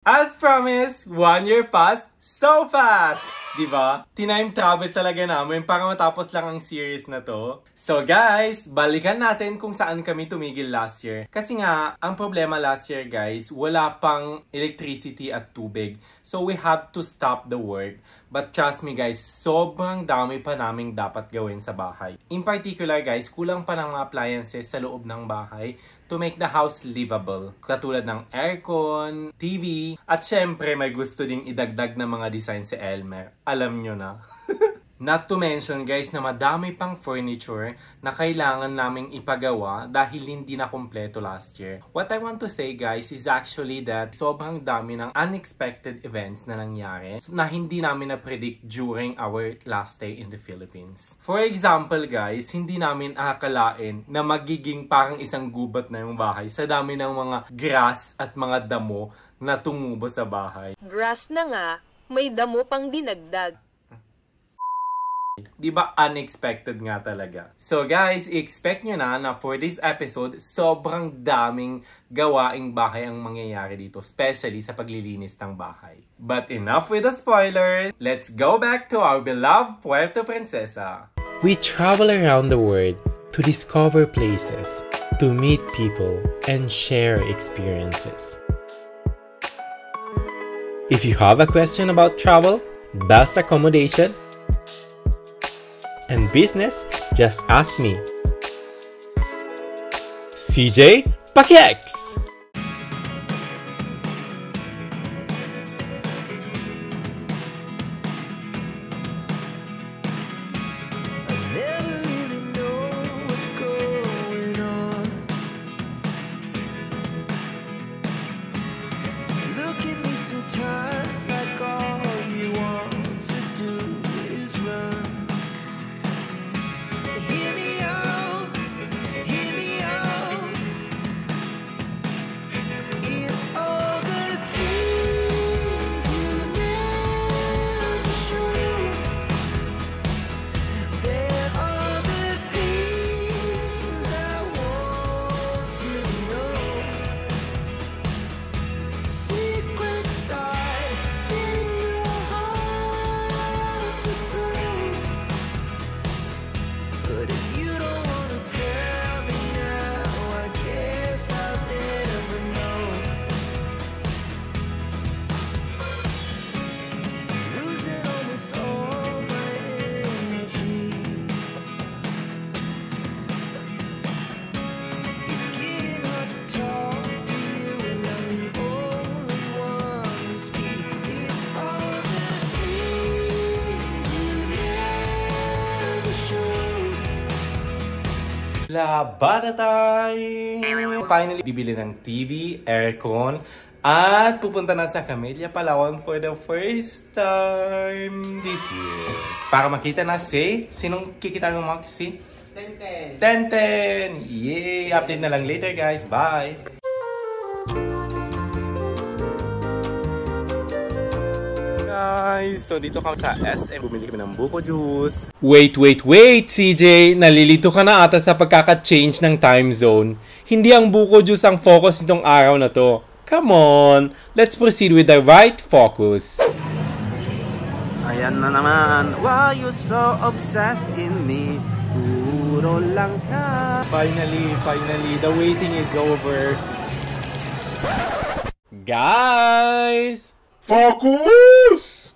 As promised, 1 year passed so fast! Diba? Time travel talaga namin para matapos lang ang series na to. So guys, balikan natin kung saan kami tumigil last year. Kasi nga, ang problema last year guys, wala pang electricity at tubig. So we have to stop the work. But trust me guys, sobrang dami pa naming dapat gawin sa bahay. In particular guys, kulang pa ng mga appliances sa loob ng bahay to make the house livable. Katulad ng aircon, TV, at syempre may gusto ding idagdag na mga design si Elmer. Alam nyo na. Not to mention guys na madami pang furniture na kailangan naming ipagawa dahil hindi na kumpleto last year. What I want to say guys is actually that sobrang dami ng unexpected events na nangyari na hindi namin na-predict during our last stay in the Philippines. For example guys, hindi namin akalain na magiging parang isang gubat na yung bahay sa dami ng mga grass at mga damo na tumubo sa bahay. Grass na nga, may damo pang dinagdag. Diba unexpected nga talaga? So guys, expect nyo na for this episode, sobrang daming gawaing bahay ang mangyayari dito, especially sa paglilinis ng bahay. But enough with the spoilers! Let's go back to our beloved Puerto Princesa! We travel around the world to discover places, to meet people, and share experiences. If you have a question about travel, bus accommodation, and business, just ask me. CJ Pakiex! Laban na tayo! Finally, bibili ng TV, aircon, at pupunta na sa Camellia, Palawan for the first time this year. Para makita na sinong kikita ng mga si? Tenten! Yay! Update na lang later guys. Bye! Guys, so dito kami sa SM. Bumili kami ng buko juice. Wait, CJ! Nalilito ka na ata sa pagkaka-change ng time zone. Hindi ang buko juice ang focus nitong araw na to. Come on! Let's proceed with the right focus. Ayan na naman. Why you so obsessed in me? Puro lang ka. Finally, the waiting is over. Guys! Focus!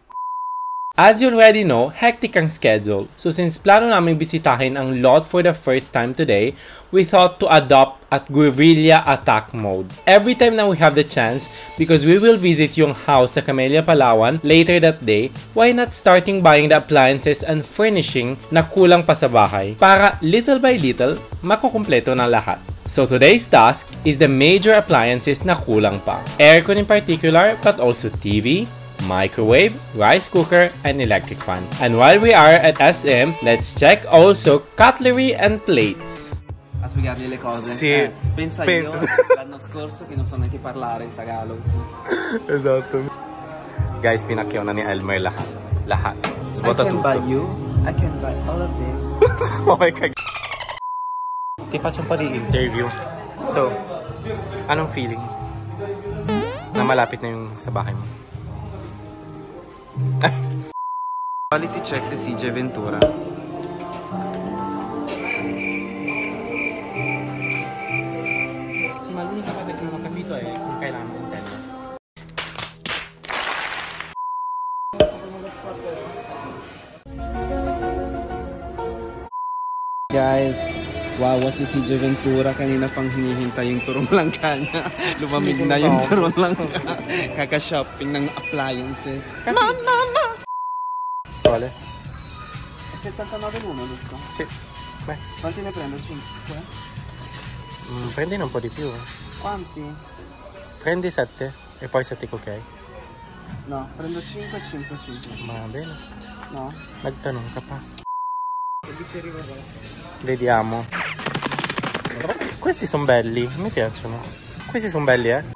As you already know, hectic ang schedule. So since plano namin bisitahin ang lot for the first time today, we thought to adopt at guerrilla attack mode. Every time na we have the chance, because we will visit yung house sa Camellia, Palawan later that day, why not starting buying the appliances and furnishing na kulang pa sa bahay para little by little, makukumpleto na lahat. So today's task is the major appliances na kulang pa. Aircon in particular, but also TV, microwave, rice cooker, and electric fan. And while we are at SM, let's check also cutlery and plates. A spiegargli le cose. Sì. Pensa io l'anno scorso che non so neanche parlare in Tagalog. Esatto. Guys, pinakyaw na ni Elmer lahat. Lahat. I can buy you. I can buy all of this. Okay ka. Ti faccio un po' di interview. So, anong feeling? Na na malapit na yung sa bahay mo. Quality check si CJ Ventura. Si Malvin kapag non ho capito kung kailangan mo intendo. Guys, wawa si CJ Ventura. Kanina pang hinihintay yung turong langka niya. Lumamig na yung turong langka. Kaka-shopping ng appliances. Mama! Vale? 79,1, giusto? Sì. Beh. Quanti ne prendo? 5? Prendine un po' di più. Quanti? Prendi 7 e poi 7 ok. No, prendo 5 e 5, 5. Va bene. No? Nagtanong ka pa. Vediamo. Questi sono belli, mi piacciono. Questi sono belli, eh.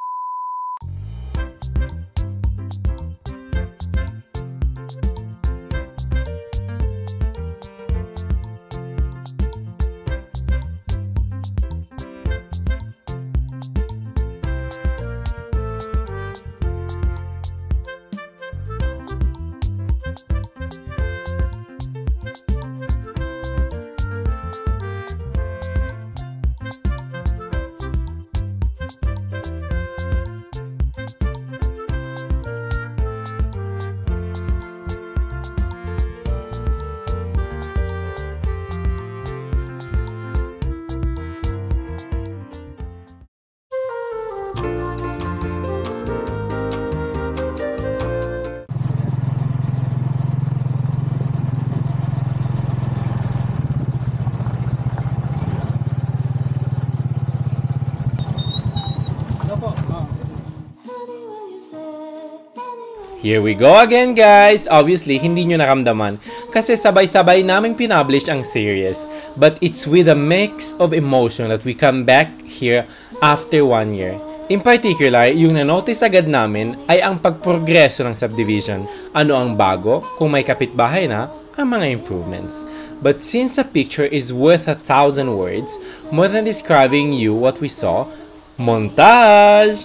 Here we go again, guys! Obviously, hindi nyo naramdaman kasi sabay-sabay naming pinublish ang series. But it's with a mix of emotion that we come back here after 1 year. In particular, yung na-notice agad namin ay ang pagprogreso ng subdivision. Ano ang bago, kung may kapitbahay na, ang mga improvements. But since a picture is worth 1,000 words, more than describing you what we saw, montage!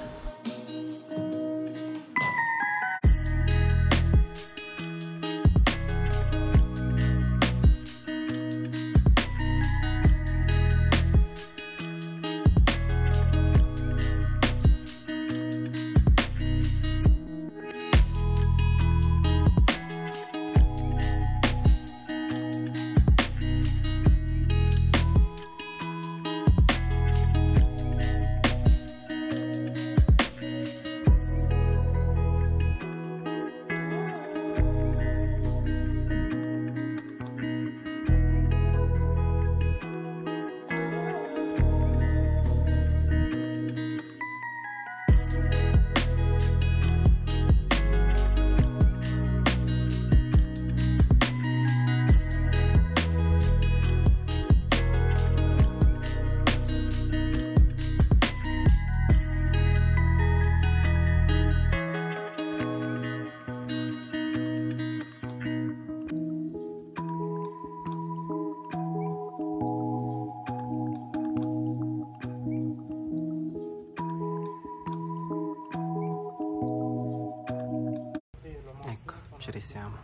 Ci risiamo.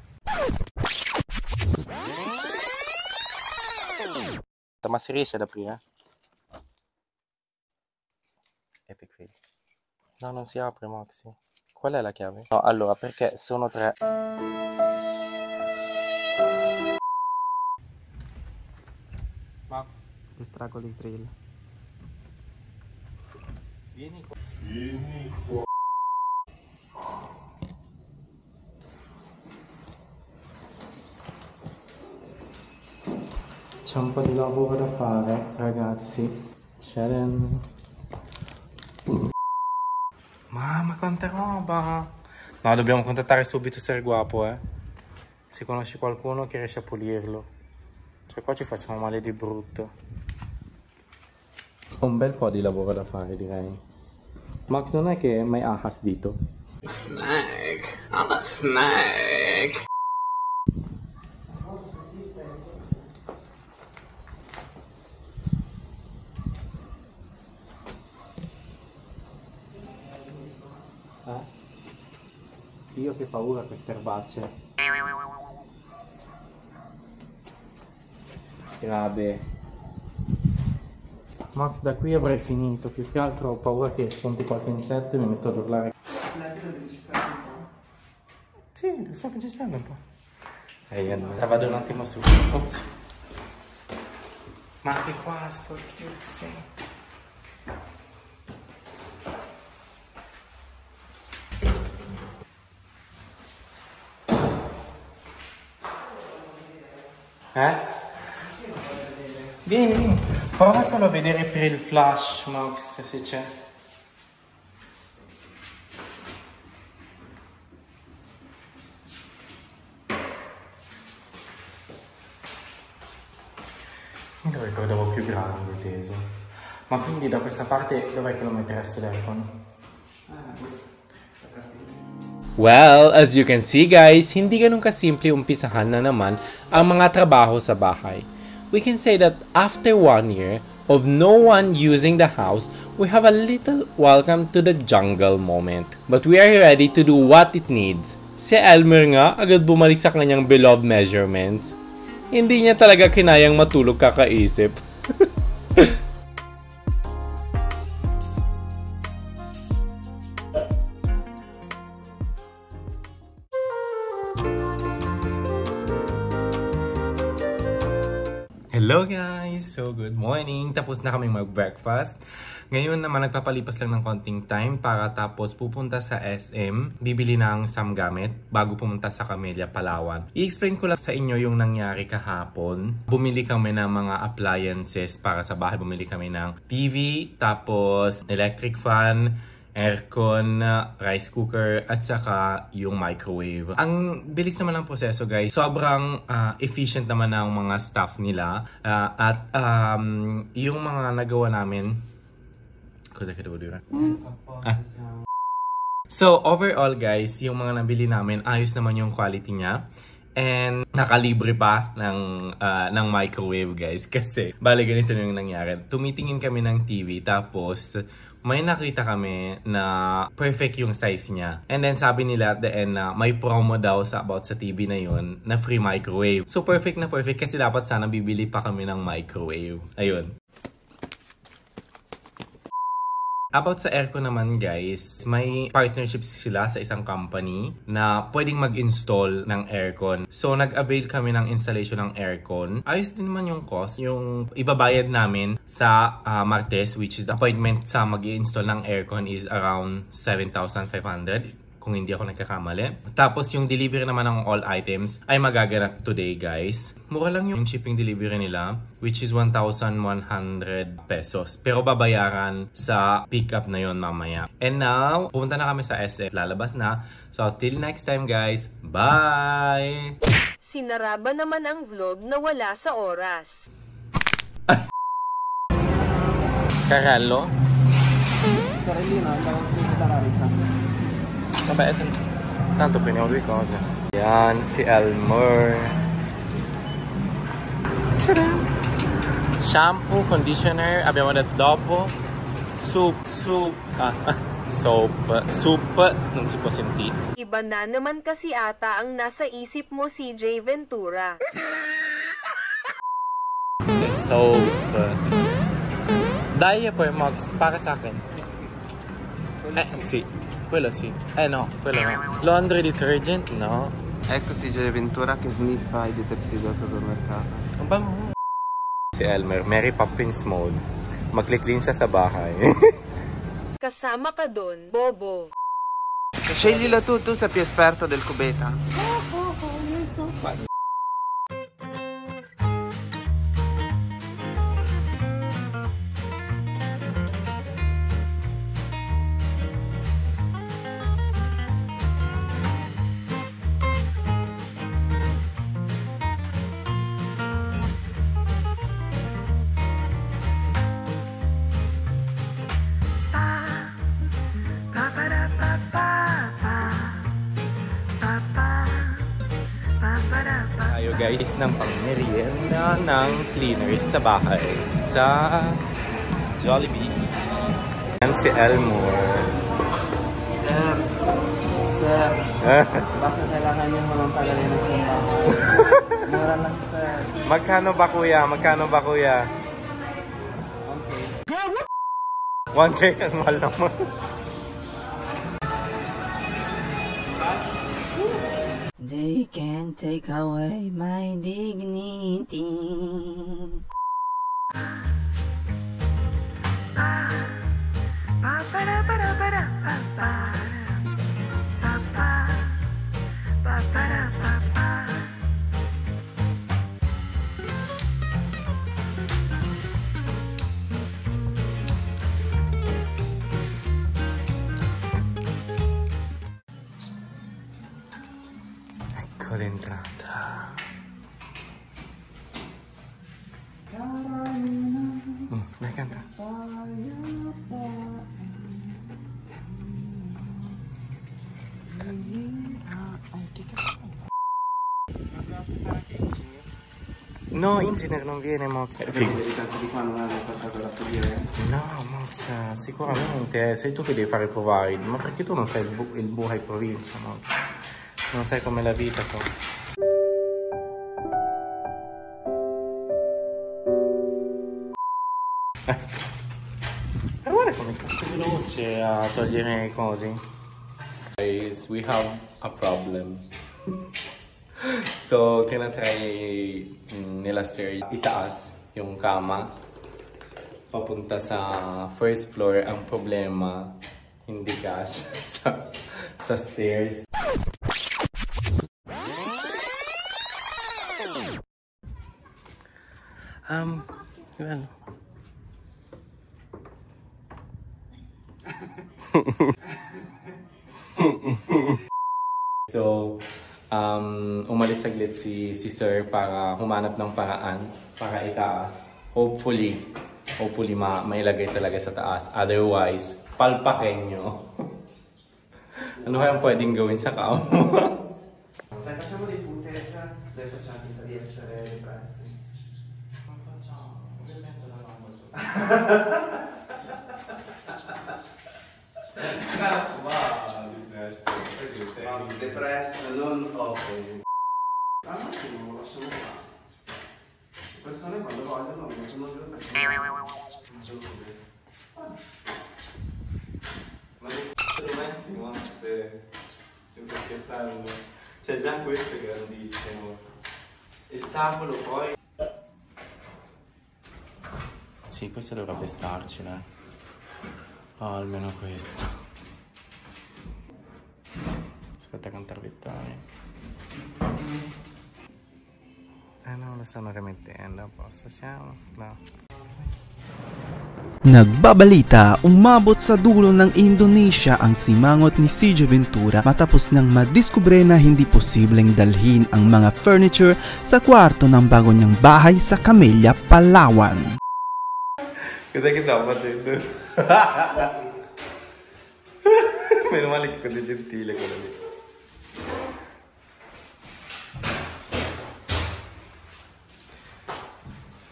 Ma si riesce ad aprire? Epic fail. No, non si apre, Maxi. Qual è la chiave? No, allora, perché sono 3. Max. Distraggo l'Israel. Vieni qua. C'è un po' di lavoro da fare, ragazzi. Mamma, quanta roba! No, dobbiamo contattare subito Ser Guapo, eh. Se conosci qualcuno che riesce a pulirlo. Cioè, qua ci facciamo male di brutto. Ho un bel po' di lavoro da fare, direi. Max, non è che mai ahas dito? Snack. I'm a snack. Ah? Io che paura queste erbacce. Grabe. Max, da qui avrei finito. Più che altro ho paura che spunti qualche insetto e mi metto ad urlare. Sì, lo so che ci serve un po'. Ayan, vado un attimo su. Ops. Ma anche qua, sporchissimo. Vieni, vieni. Prova solo a vedere per il flash, Max, se c'è. Io lo ricordavo più grande, teso. Ma quindi da questa parte dov'è che lo metteresti l'aircon? Well, as you can see guys, hindi ganun kasimple umpisahan na naman ang mga trabaho sa bahay. We can say that after 1 year of no one using the house, we have a little welcome to the jungle moment. But we are ready to do what it needs. Si Elmer nga, agad bumalik sa kanyang beloved measurements. Hindi niya talaga kinayang matulog kakaisip. Hello guys! So good morning! Tapos na kami mag-breakfast. Ngayon naman nagpapalipas lang ng konting time para tapos pupunta sa SM, bibili ng gamit bago pumunta sa Camellia, Palawan. I-explain ko lang sa inyo yung nangyari kahapon. Bumili kami ng mga appliances para sa bahay. Bumili kami ng TV, tapos electric fan, aircon, rice cooker, at saka yung microwave. Ang bilis naman ng proseso guys. Sobrang efficient naman ng mga staff nila. At yung mga nagawa namin... So overall guys, yung mga nabili namin, ayos naman yung quality niya. And nakalibre pa ng microwave guys. Kasi bale ganito na yung nangyari. Tumitingin kami ng TV tapos may nakita kami na perfect yung size niya. And then sabi nila at the end na may promo daw about sa TV na yun na free microwave. So perfect na perfect kasi dapat sana bibili pa kami ng microwave. Ayun. About sa aircon naman guys, may partnerships sila sa isang company na pwedeng mag-install ng aircon. So nag-avail kami ng installation ng aircon. Ayos din naman yung cost. Yung ibabayad namin sa Martes, which is the appointment sa mag-i-install ng aircon is around 7,500. Kung hindi ako nagkakamali. Tapos yung delivery naman ng all items ay magaganap today guys. Mura lang yung shipping delivery nila, which is 1,100 pesos. Pero babayaran sa pickup na yon mamaya. And now, pupunta na kami sa SF. Lalabas na. So till next time guys, bye! Sinaraba naman ang vlog na wala sa oras. Carallo? Carolina, tawag ko sa Larissa. Vabbè, tanto prendiamo due cose. Yan, si Elmer. Shampoo, conditioner, abbiamo detto dopo. Soup, non si può sentire. Iba na naman kasi ata ang nasa isip mo, CJ Ventura. Soap. Diaper, Max, para sa akin. Sì. Quello sì. No, quello no. Laundry detergent? No. Ecco CJ Ventura che sniffa i detersivi al supermercato. Si Elmer, Mary Poppins mode. Magli-clean siya sa bahay. Kasama ka doon, Bobo. Sceglilo tu sei più esperto del cubeta. Tayo guys ng pang-merienda ng cleaners sa bahay sa Jollibee. Yan si Elmore. sir. Bakit kailangan yung mga tagalin ng simbahan? Mura lang, sir. Magkano ba kuya? Magkano ba kuya? 1K ang mahal naman. They can't take away my dignity. Ecco l'entrata. Dai, canta. No, engineer non viene, Mox. No, Mox, sicuramente sei tu che devi fare provide, ma perché tu non sai il buhay provincia, Mox? Non sai com'è la vita qua. E guarda come cazzo è veloce a togliere i cosi. Guys, we have a problem. So, tinatry nila sir itaas yung kama papunta sa first floor. Ang problema, hindi cash sa stairs. Well. So, umalis saglit si sir para humanap ng paraan para itaas. Hopefully mailagay talaga sa taas. Otherwise, palpakin nyo. Ano kayang pwedeng gawin sa kamo? Dai, facciamo dei punteggi. Dai, facciamo finta di essere depressi. Come facciamo? Come metto la roba su? Depresso, non open. Ah, ma sì, non lo lasciamo fare. Le persone quando vogliono sono due persone. Ma che strumenti, no? Mi sto scherzando. Cioè già questo è grandissimo. Il tavolo poi... Sì, questo dovrebbe starci, dai. Oh, almeno questo. Aspetta, cantare vittoria. No, lo stanno rimettendo. A posto siamo? No. Nagbabalita, umabot sa dulo ng Indonesia ang simangot ni CJ Ventura matapos nang madiskubre na hindi posibleng dalhin ang mga furniture sa kwarto ng bago niyang bahay sa Camellia, Palawan. Cos'è che stavo facendo? Meno male che così gentile quello lì.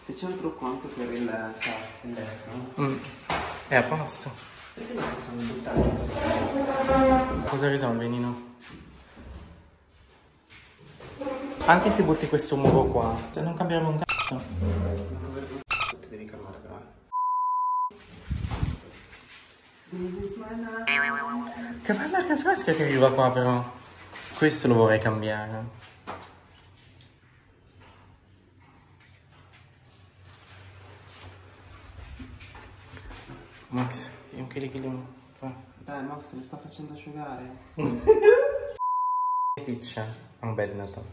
Se c'è un trucco anche per il letto. È a posto. Perché non possiamo buttare in questo? Cosa risolvi, Nino? Anche se butti questo muro qua, se non cambiamo un cazzo. Ti devi calmare però. Che bella aria fresca che arriva qua però. Questo lo vorrei cambiare. Max, un chili fa. Dai Max, mi sta facendo asciugare. Ticcia, ang bed na to.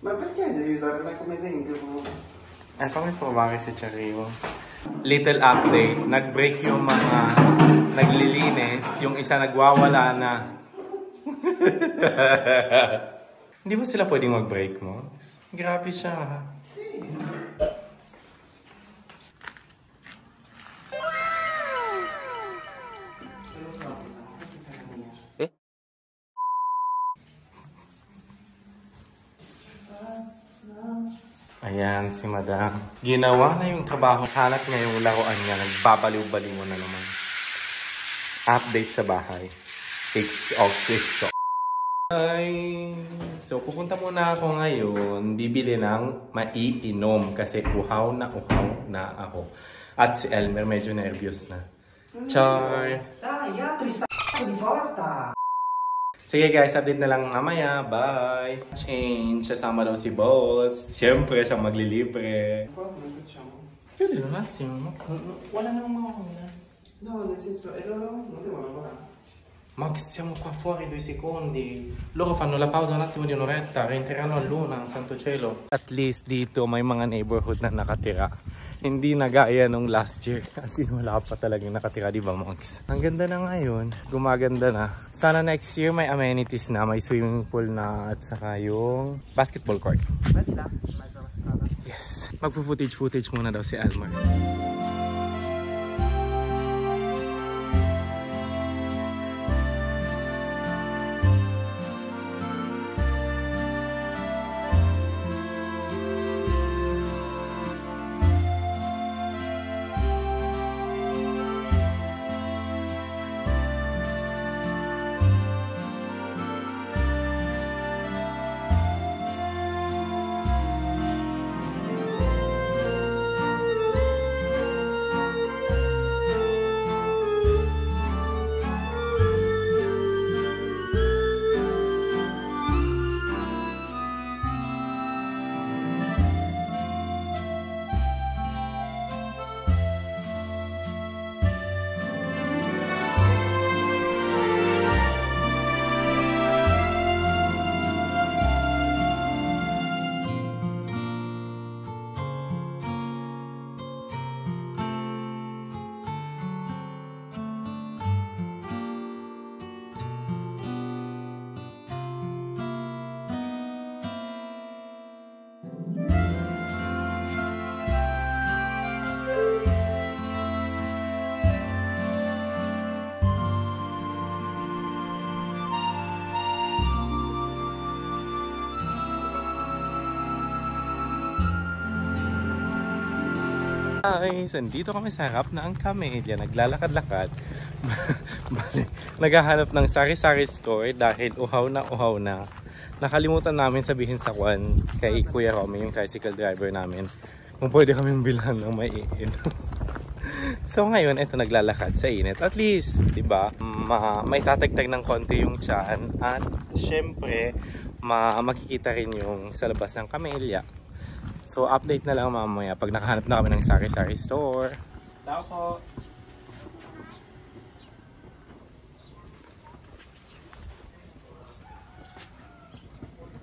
Ma perché devi usare me come esempio? Fammi provare se ci arrivo. Little update, nag-break yung mga naglilinis, yung isa nagwawala na. Hindi ba sila pwedeng mag-break mo? Grabe siya. Sì. Ayan, si Madam. Ginawa na yung trabaho. Hanap niya yung laruan niya. Nagbabaliw-baliw na naman. Update sa bahay. XO. Ay, so pupunta muna ako ngayon, bibili ng maiinom kasi uhaw na ako. At si Elmer medyo nervyos na. Char! Sige guys, update na lang mamaya. Bye! Change, kasama daw si boss. Siyempre siya maglilibre. Pwede na Max. Wala namang makakuna. No, nel senso, non devono lavorare. Max, siamo qua fuori 2 secondi. Loro fanno la pausa un attimo di un'oretta, rientreranno all'una, santo cielo. At least dito may mga neighborhood na nakatira. Hindi na gaya nung last year. Kasi wala pa talagang nakatira, di ba Max? Ang ganda na ngayon, gumaganda na. Sana next year may amenities na, may swimming pool na at saka yung basketball court. Yes, magpo-footage muna daw si Elmer. Guys, andito kami sa harap ng Camellia, naglalakad-lakad. Naghahanap ng sari-sari store dahil uhaw na. Nakalimutan namin sabihin sa Kwan kay Kuya Romy, yung tricycle driver namin, kung pwede kaming bilhan ng maiinom. So ngayon, ito naglalakad sa init. At least, diba, may tatagtag ng konti yung tiyan. At syempre, makikita rin yung sa labas ng Camellia. So, update na lang mamaya pag nakahanap na kami ng sari-sari store. Tao po!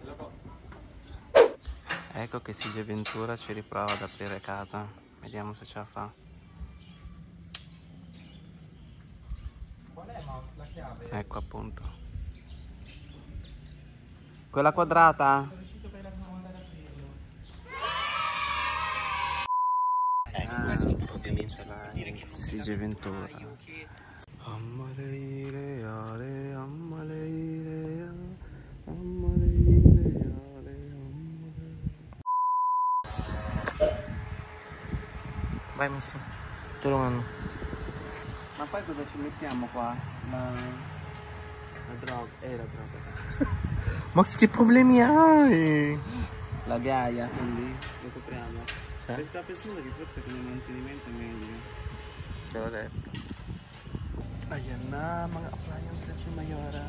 Hello po. Ecco che CJ Ventura ci riprova ad aprire casa. Vediamo se ce la fa. Qual è, Max, la chiave? Ecco appunto. Quella quadrata? Ovviamente la CJ Ventura. Vai Messi, tulungan mo. Ma poi cosa ci mettiamo qua? La droga, la droga. Max, che problemi hai? La ghiaia, quindi lo copriamo. Cioè? Stavo pensando che forse come mantenimento è meglio. Te l'ho detto. Ayan na, mga appliances ni Mayora.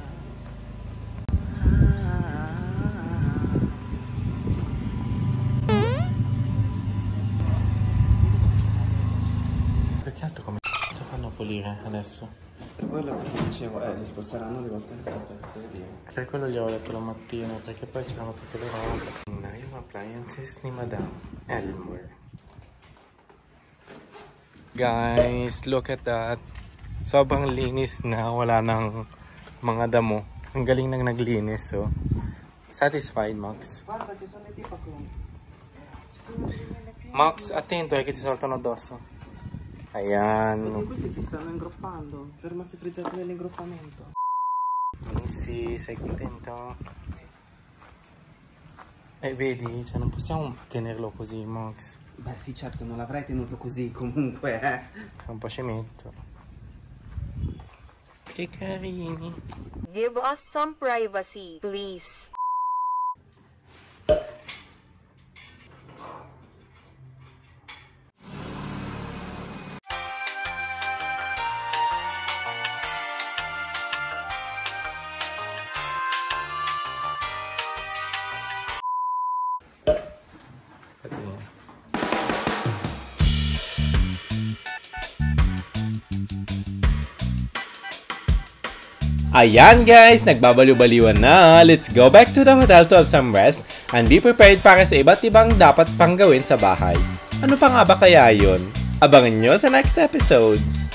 Peccato come c***o fanno a pulire adesso. Per quello che dicevo, li sposteranno di volta in volta, per dire. Per quello gli avevo detto la mattina, perché poi c'erano tutte le robe. Na yung appliances ni Madame Elmer. Guys, look at that. Sobrang linis na, wala nang mga damo. Ang galing nang naglinis, so. Satisfied, Max? Guarda, ci sono le tipa qui. Max, attento che ti saltano addosso. Ayan. Questi si stanno ingroppando. Fermarsi frizzati nell'ingroppamento. Sì, sei contento? Vedi, cioè non possiamo tenerlo così, Max. Beh sì, certo, non l'avrei tenuto così comunque, Sei un po' scemetto. Che kay Karini. Give us some privacy, please. Ayan guys, nagbabaliw-baliwan na. Let's go back to the hotel to have some rest and be prepared para sa iba't ibang dapat pang gawin sa bahay. Ano pa nga ba kaya yun? Abangan nyo sa next episodes.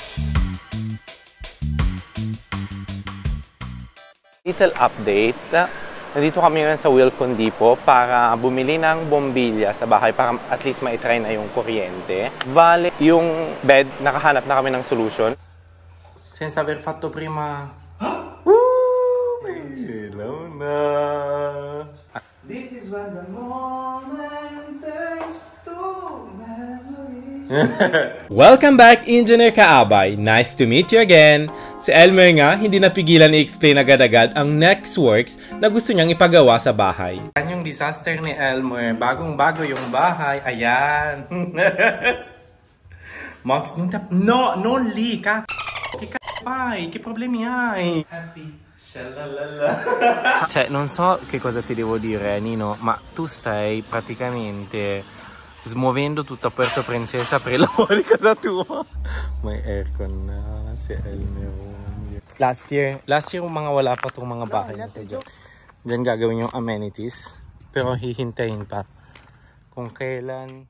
Little update. Nandito kami ngayon sa Wilcon Depot para bumili ng bombilya sa bahay para at least maitry na yung kuryente. Bale, yung bed, nakahanap na kami ng solution. Senza aver fatto prima... Hello na! This is when the moment turns to memory. Welcome back, Engineer Kaabay. Nice to meet you again. Si Elmer nga, hindi napigilan i-explain agad-agad ang next works na gusto niyang ipagawa sa bahay. Yan yung disaster ni Elmer. Bagong-bago yung bahay. Ayan. Max, no, li, ka. Che problemi hai? Happy. Cioè, non so che cosa ti devo dire, Nino, ma tu stai praticamente smuovendo tutta Puerto Princesa per i lavori casa tua. May aircon na si Elmer. Last year mga wala pa itong mga bahay na ito. Diyan gagawin yung amenities, pero hihintayin pa kung kailan